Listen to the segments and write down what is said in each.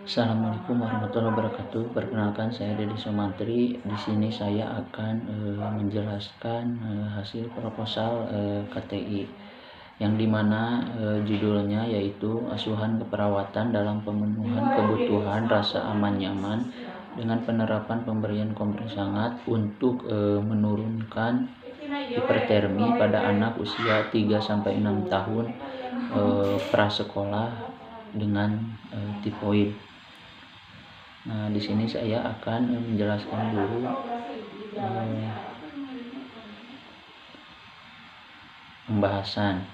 Assalamualaikum warahmatullahi wabarakatuh. Perkenalkan, saya Deddy Sumantri. Di sini saya akan menjelaskan hasil proposal KTI yang dimana judulnya yaitu asuhan keperawatan dalam pemenuhan kebutuhan rasa aman nyaman dengan penerapan pemberian kompres hangat untuk menurunkan hipertermi pada anak usia 3-6 tahun prasekolah dengan tipoid. Nah, di sini saya akan menjelaskan dulu pembahasan.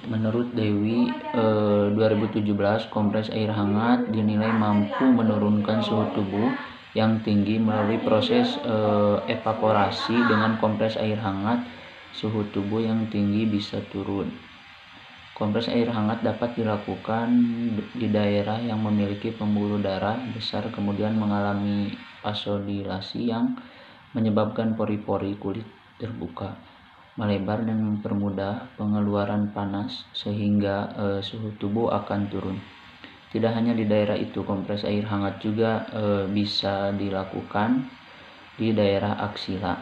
Menurut Dewi 2017, kompres air hangat dinilai mampu menurunkan suhu tubuh yang tinggi melalui proses evaporasi. Dengan kompres air hangat, suhu tubuh yang tinggi bisa turun. Kompres air hangat dapat dilakukan di daerah yang memiliki pembuluh darah besar kemudian mengalami vasodilasi yang menyebabkan pori-pori kulit terbuka, melebar dan mempermudah pengeluaran panas sehingga suhu tubuh akan turun. Tidak hanya di daerah itu, kompres air hangat juga bisa dilakukan di daerah aksila.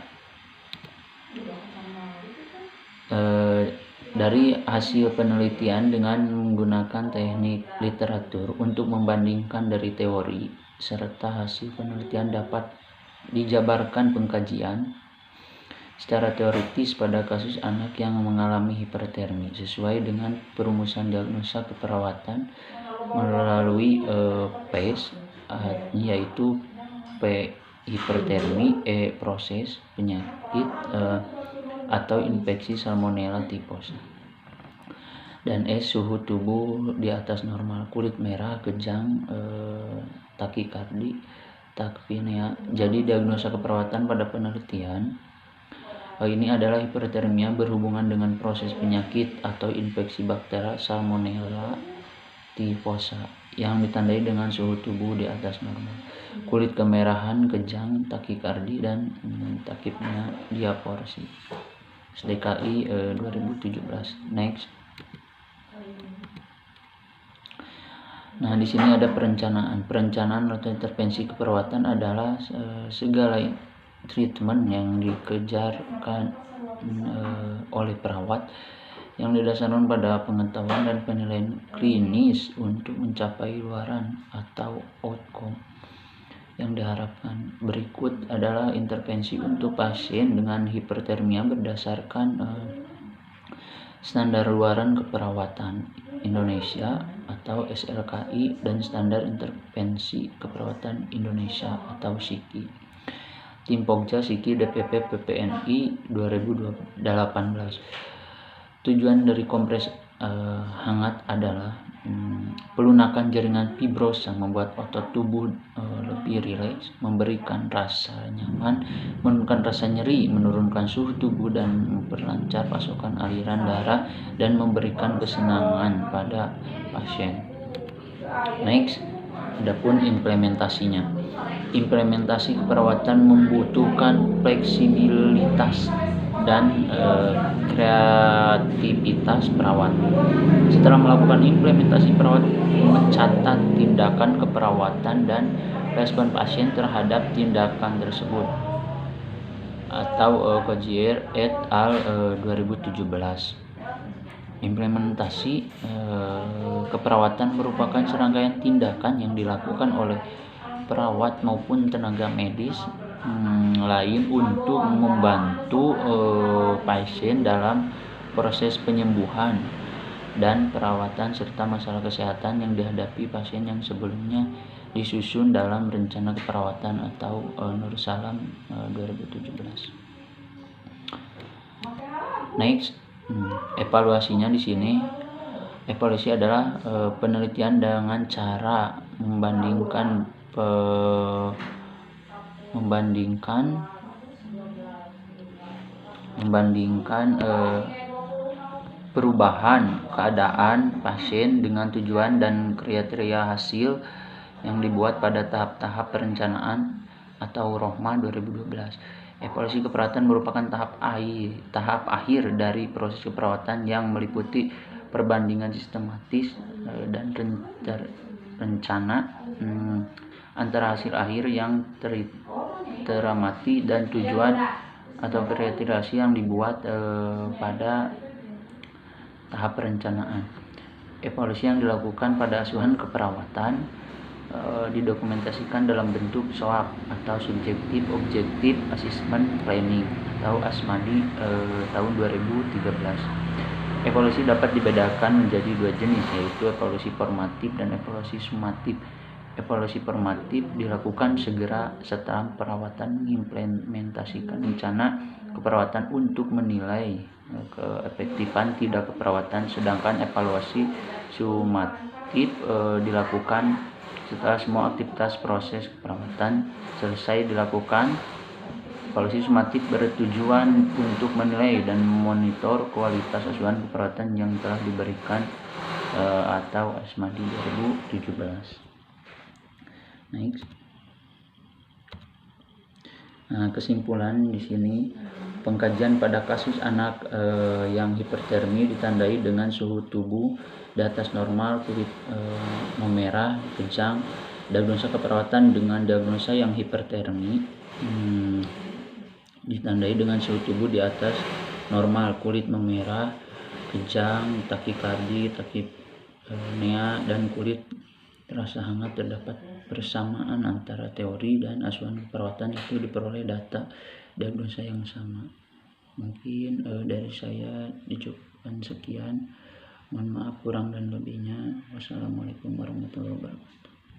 Dari hasil penelitian dengan menggunakan teknik literatur untuk membandingkan dari teori serta hasil penelitian dapat dijabarkan pengkajian secara teoritis pada kasus anak yang mengalami hipertermi sesuai dengan perumusan diagnosa keperawatan melalui PACE, yaitu P hipertermi, E proses penyakit atau infeksi salmonella typhus, dan S suhu tubuh di atas normal, kulit merah, kejang, takikardi, takpnea. Jadi diagnosa keperawatan pada penelitian ini adalah hipertermia berhubungan dengan proses penyakit atau infeksi bakteri salmonella typhosa yang ditandai dengan suhu tubuh di atas normal, kulit kemerahan, kejang, takikardi, dan takipnea diaporsi. SDKI 2017. Next. Nah, di sini ada perencanaan. Perencanaan atau intervensi keperawatan adalah segala treatment yang dikejarkan oleh perawat yang didasarkan pada pengetahuan dan penilaian klinis untuk mencapai luaran atau outcome yang diharapkan. Berikut adalah intervensi untuk pasien dengan hipertermia berdasarkan standar luaran keperawatan Indonesia atau SLKI dan standar intervensi keperawatan Indonesia atau SIKI. Tim Pogja SIKI DPP PPNI 2018. Tujuan dari kompres hangat adalah pelunakan jaringan fibrosa, membuat otot tubuh lebih rileks, memberikan rasa nyaman, menurunkan rasa nyeri, menurunkan suhu tubuh, dan memperlancar pasokan aliran darah dan memberikan kesenangan pada pasien. Next, adapun implementasinya. Implementasi keperawatan membutuhkan fleksibilitas dan kreativitas perawat. Setelah melakukan implementasi, perawat mencatat tindakan keperawatan dan respon pasien terhadap tindakan tersebut atau Cogier et al. 2017. Implementasi keperawatan merupakan serangkaian tindakan yang dilakukan oleh perawat maupun tenaga medis lain untuk membantu pasien dalam proses penyembuhan dan perawatan serta masalah kesehatan yang dihadapi pasien yang sebelumnya disusun dalam rencana keperawatan atau Nursalam 2017. Next, evaluasinya di sini. Evaluasi adalah penelitian dengan cara membandingkan perubahan keadaan pasien dengan tujuan dan kriteria hasil yang dibuat pada tahap-tahap perencanaan atau ROHMA 2012. Evaluasi keperawatan merupakan tahap akhir dari proses keperawatan yang meliputi perbandingan sistematis dan rencana antara hasil akhir yang teramati dan tujuan atau kriteria yang dibuat pada tahap perencanaan. Evaluasi yang dilakukan pada asuhan keperawatan didokumentasikan dalam bentuk SOAP atau Subjective Objective Assessment Planning atau ASMADI tahun 2013. Evaluasi dapat dibedakan menjadi dua jenis, yaitu evaluasi formatif dan evaluasi sumatif. Evaluasi formatif dilakukan segera setelah perawatan mengimplementasikan rencana keperawatan untuk menilai keefektifan tidak keperawatan, sedangkan evaluasi sumatif dilakukan setelah semua aktivitas proses keperawatan selesai dilakukan. Evaluasi sumatif bertujuan untuk menilai dan memonitor kualitas asuhan keperawatan yang telah diberikan atau ASMADI 2017. Next. Nah, kesimpulan di sini, pengkajian pada kasus anak yang hipertermi ditandai dengan suhu tubuh di atas normal, kulit memerah, kejang. Diagnosa keperawatan dengan diagnosa yang hipertermi ditandai dengan suhu tubuh di atas normal, kulit memerah, kejang, takikardi, takipnea, dan kulit terasa hangat. Terdapat persamaan antara teori dan asuhan perawatan itu diperoleh data diagnosa yang sama. Mungkin dari saya dicukupkan sekian. Mohon maaf kurang dan lebihnya. Wassalamualaikum warahmatullahi wabarakatuh.